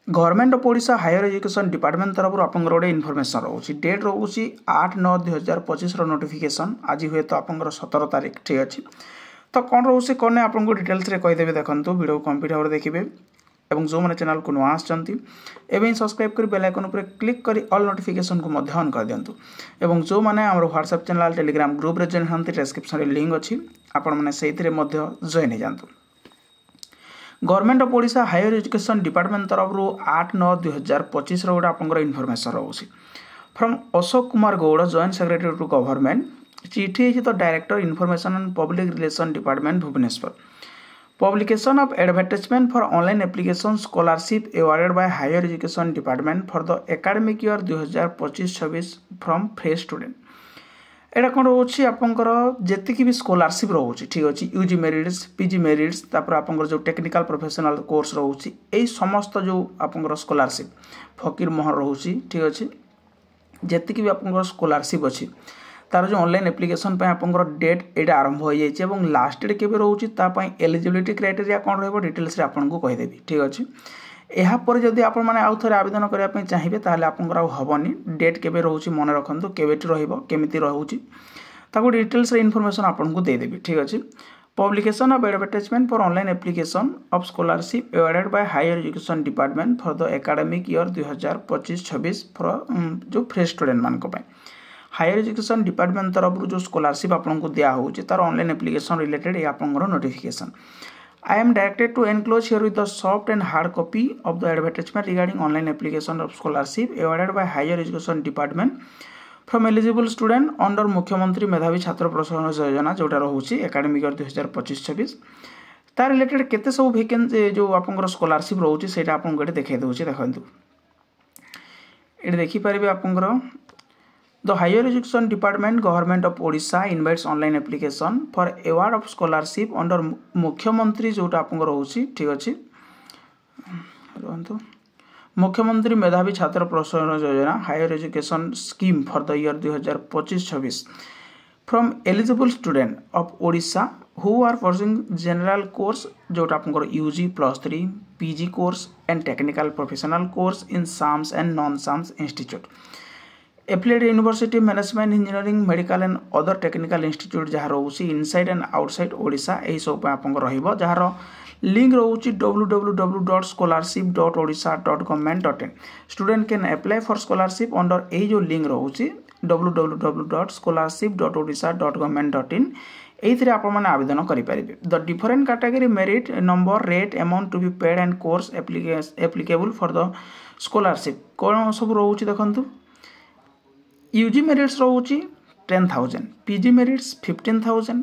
Government of Odisha higher education department तरफ आप गोटे इनफॉरमेशन रोचे डेट रोचे 8/9/2025 नोटिफिकेशन आज हुए तो आप 17 तारीख ठीक अच्छे तो कौन रोचे कौन नहीं आपको डिटेल्स कहदेवी देखो वीडियो कंप्लीट भाव देखिए और जो मैंने चैनल को नुआ आसमें सब्सक्राइब कर बेल आइकन पर क्लिक कर ऑल नोटिफिकेशन को ऑन कर दिंतु और जो मैंने आम WhatsApp channel Telegram group join हाँ डिस्क्रिप्शन लिंक अच्छी आपण मैंने से जॉइन हो जातु। Government of Odisha higher education department तरफ 8/9/2025 गोटे आप इनफॉरमेशन रोचे from Ashok Kumar Gaur joint secretary to government चिठी है तो director information and public relation department Bhubaneswar publication of advertisement for online application scholarship awarded by higher education department for the academic year 2025-26 from fresh student एटा कौन रोचे आपंकर जी भी scholarship रोचे ठीक अच्छे यूजी मेरिट्स पीजी मेरिट्स तापर आपंकर जो टेक्निकल प्रोफेशनल कोर्स रोचे यही समस्त जो आपंकर स्कॉलरशिप फकीर मोहन रोचे ठीक अच्छे जी भी आपंकर स्कॉलरशिप अच्छी तार जो ऑनलाइन एप्लिकेशन पे आपंकर डेट एटा आरंभ हो जाए और लास्ट डेट केबे रोचे तापाई एलिजिबिलिटी क्राइटेरिया कौन रहिबो डिटेल्स रे आपनको कहिदेबी ठीक अच्छे यापर जदि आप आउ थे आवेदन करने चाहिए ताहले आपंकर हेनी डेट केबे रोचे मन रखु केवेटी केमिति रोचे ताको डिटेल्स रे इनफॉरमेशन आपको देदेवी ठीक अच्छे publication of advertisement for online application of scholarship awarded by higher education department for the academic year 2025-26 for जो फ्रेश स्टूडेंट मान हायर एजुकेशन डिपार्टमेंट तरफ जो स्कॉलरशिप आपको दिया होची तार ऑनलाइन एप्लिकेशन रिलेटेड ये आपंकर notification I am directed to enclose here with the soft and hard copy of the advertisement regarding online application of scholarship awarded by Higher Education Department from eligible student under मुख्यमंत्री मेधावी छात्र प्रोत्साहन योजना जोटा रोचे academic year 2025-26 तार related केते सब वैकेंसी जो आपंकर स्कॉलरशिप रोचे सेटा आपको ये देखा दूसरे देखो ये देखिपारे आपंकर The Higher Education Department Government of Odisha invites online application for award of scholarship under मुख्यमंत्री जोटा आपको रोचे ठीक अच्छे मुख्यमंत्री मेधावी छात्र प्रोत्साहन योजना higher education scheme for the year 2025-26 from eligible student of Odisha who are pursuing general course जोटा आपको UG +3 PG course and technical professional course in SAMS and non SAMS institute affiliated university management engineering medical and other technical institute जहाँ रोचे inside and outside Odisha यही सब आपको jar link रोचे www.scholarship.odisha.government.in student can apply for scholarship under यही जो link रोचे www.scholarship.odisha.government.in ये आपने आवेदन करेंगे the different category merit number rate amount to be paid and course applicable for the scholarship कौन सब रोचे देखो यूजी मेरिट्स रोचे 10,000 PG merits 15,000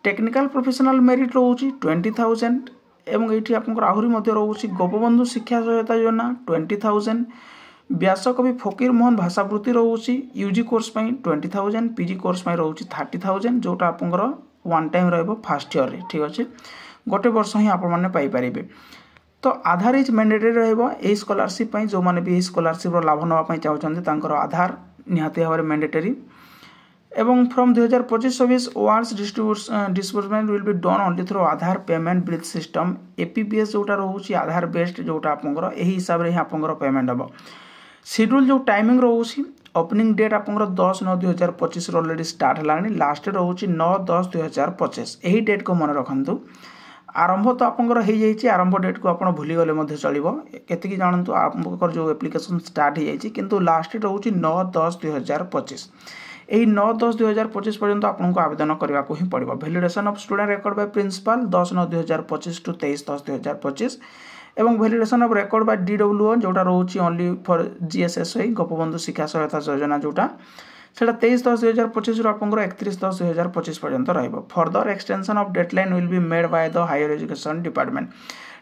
technical professional merit रोचे 20,000 एवं ये आपको आहरी रोचे गोपबंधु शिक्षा सहायता योजना 20,000 व्यासकवि फकीर मोहन भाषावृत्ति रोचे यूजी कोर्स 20,000 पीजी कोर्स रोचे 30,000 जोटा आपंकर वन टाइम फर्स्ट ईयर रे ठीक अच्छे गोटे वर्ष ही आपरे तो आधार इज मैंडेटरी रही स्कॉलरशिप जो मैंने भी स्कॉलरशिप लाभ नापी चाहते आधार निहाती भाव मैंडेटरी एवं from 2025-26 awards disbursement will be done only through Aadhaar payment bridge system APBS जोटा रोचे आधार बेस्ड जोटा आपंकर यही हिसाब से आपंकर पेमेंट हम शेड्यूल जो टाइमिंग रोचे ओपनिंग डेट आपंकर 10/9/2025 ऑलरेडी स्टार्ट है लास्ट डेट रोचे 9/10/2025 यही डेट को मन रखु आरंभ तो आपंकर हो जाइए आरंभ डेट को आप भूलीगले चलो केतिकी जानतु आपंकर जो एप्लिकेशन स्टार्ट हो जाइए किंतु लास्ट डेट रोचे 9/10/2025 यही 9/10/2025 पर्यंत आपको आवेदन करने को ही पड़ो validation of student record by principal 10/9/2025 to 23/10/2025 एवं validation of record by DWO जोटा रोचे ओनली फॉर GSSY गोपबंधु शिक्षा सहायता योजना जोटा सेटा 23/10/2025 आपंकर 31/10/2025 पर्यंत रहिबो further extension of deadline will be made by the higher education department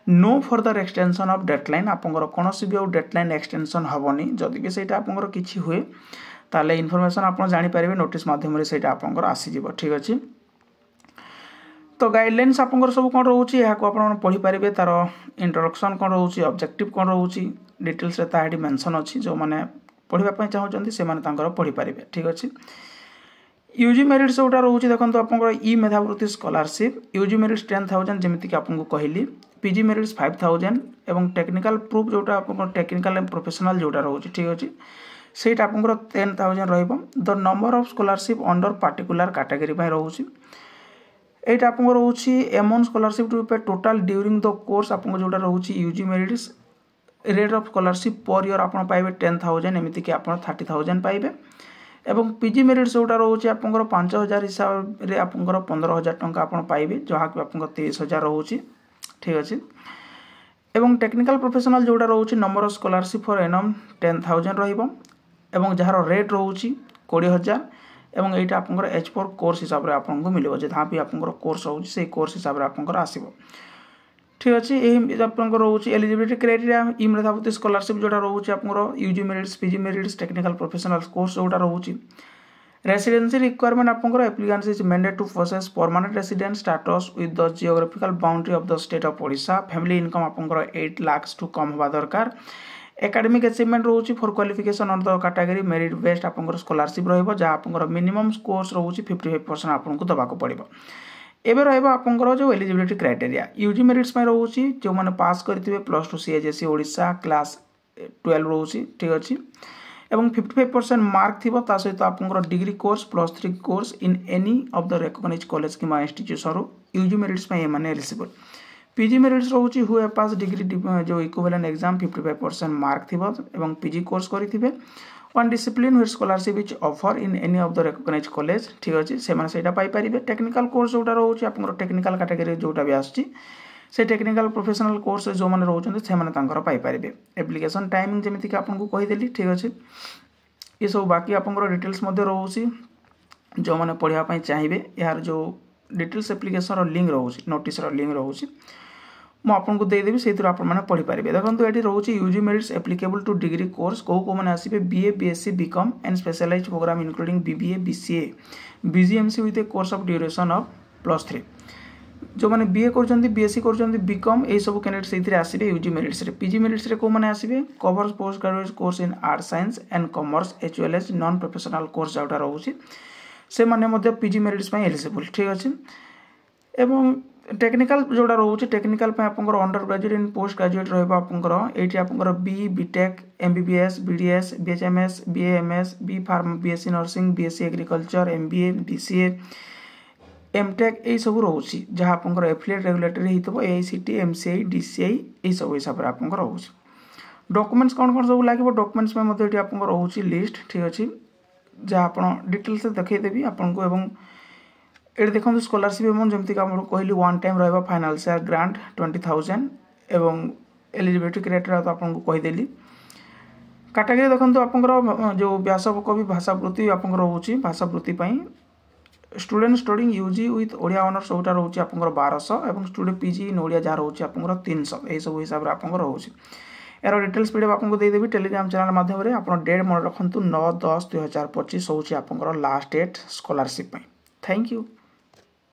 no further extension of deadline आपंकर कौन भी डेडलाइन एक्सटेंशन हेनी जदि भी सहीटा आपंकर किछि हुए ताले इनफॉरमेशन आप जानीपर नोटिस मध्यम से आपंकर आसीज ठीक अच्छे तो गाइडलाइंस आपंकर सब कौन रोचे यहाँ आप पढ़ी पारे तार इंट्रोडक्शन कौन रोचे ऑब्जेक्टिव कौन रोचे डिटेल्स ताही मेंशन अच्छी जो मैंने पढ़ाई चाहते से पढ़ी पारे ठीक अच्छे यूजी मेरिट जोटा रोचे देखो आप ई मेधावृत्ति स्कॉलरशिप यूजी मेरिट 10,000 जमीक आपको कहली पीजी मेरिट्स 5000 एवं टेक्निकल प्रूफ जोटा आप टेक्निकल एंड प्रोफेशनल जोटा रोचे ठीक अच्छे सेटा आप 10,000 रहिबो the number of scholarship under particular category पे रोचे एटा आप रोचे amount scholarship to pay total during the course आप जोटा रोचे UG merits rate of scholarship per year आप पाइबे 10,000 एमती कि आप 30,000 पाइबे एवं पीजी मेरिट्स जोटा रोचे आप 5,000 हिसाब से आप 15,000 टंका आप पाइबे जहाँ कि आप 23,000 रोचे ठीक अच्छे एवं टेक्निकल प्रोफेशनल जोटा रोचे number of scholarship for annum 10,000 रहिबो एवं जार रेट रोचे 20,000 एवं यहाँ आप एच पर कोर्स हिसाब से आपको मिले जहाँ भी आप कोर्स रोचे से कोर्स हिसाब से आप आसो ठीक अच्छे यही आप रोचे एलिजिबिलिटी क्राइटेरिया ई मेधावी स्कॉलरशिप जोटा रोचे आप UG merits PG merits technical professional course जोटा रोचे रेसिडेंसी रिक्वायरमेंट आप applicant is mandate to possess permanent resident status with the geographical boundary of the state of Odisha family income आप 8 लाख टू कम होगा दरकार एकेडमिक अचीवमेंट रोचे for qualification on the category merit based आप स्कॉलरशिप रहिबो जहाँ आप मिनिमम कोर्स रोचे 55% आपको दबाक पड़ो एवं रहा जो एलिजिबिलिटी क्राइटेरिया यूजी मेरिट्स में रोचे जो मैंने पास करेंगे +2 सीएचएससी ओडिशा क्लास 12 रोचे ठीक अच्छे एवं 55% मार्क थी सहित आप degree course +3 course in any of the recognised college कि इंस्टीट्यूशन यूजी मेरिट्स में ये एलिजिबल पीजी मेरिट्स रोचे हु पास डिग्री जो इक्विवेलेंट एग्जाम 55% मार्क थी एवं पीजी कोर्स करेंगे one discipline which scholarship is offer in any of the recognised college ठीक अच्छे से पाइपर टेक्निकल कोर्स जोटा रोचे आप टेक्निकल कैटेगरी जोटा भी आसुची से टेक्निकल प्रोफेशनल कोर्स जो मैंने रोचे से पाइपर एप्लिकेशन टाइमिंग जमीक आपको कहीदेली ठीक अच्छे ये सब बाकी आप डिटेल्स रोचे जो मैंने पढ़ाई चाहिए यार जो डिटेल्स एप्लिकेशन लिंक रोचे नोटिस लिंक रोचे मुझे देदेवी से पढ़ी पारे देखो ये रोचे UG merits applicable to degree course कौ मैंने आसपे BA BSc BCom and specialised program including BBA BCA BGMC with a course of duration of +3 जो मैंने बीए कर बीएससी कर बीकॉम यही सब कैंडिडेट से आसवे यूजी मेरिट्स पीजी मेरिट्स कौ मैंने आसवे covers post graduate course in art science and commerce as well as non professional course जोटा रोचे से मैंने पीजी मेरिट्स एलिजिबल ठीक अच्छे एवं टेक्निकल जोटा रोचे टेक्निकल आप undergraduate in postgraduate रही आप B BTech MBBS BDS BHMS BAMS B pharm BSc nursing BSc agriculture MBA BCA MTech यही सब रोचे जहाँ आप एफिलिएट रेगुलेटरी होता एआईसीटी एमसीआई डीसीआई यही सब हिसाब से आप रोचे डॉक्यूमेंट्स कौन सब लगे डॉक्यूमेंट्स में आप रोचे लिस्ट ठीक अच्छे जहाँ आप डिटेल्स देखदेवी आपको ये देखो स्कॉलरशिप अमाउंट जमीक कहली वन टाइम रहा फाइनेंशियल ग्रांट 20,000 एवं एलिजिबिलिटी क्राइटेरिया तो आपको कहीदेली कैटेगरी देखो आप जो व्यासकवि भाषावृत्ति आप रोचे भाषावृत्ति student studying UG with Odia honours जोटा रोचे आप 1200 और स्टूडेंट पीजी इन ओडिया जहाँ रोचे आप 300 यही सब हिसाब से आप रोचे यार डिटेल्स पीडीएफ आपको देदेवी टेलीग्राम चैनल माध्यम आप डेट मन रखु 9/10/2025 हूँ आप last date scholarship thank you.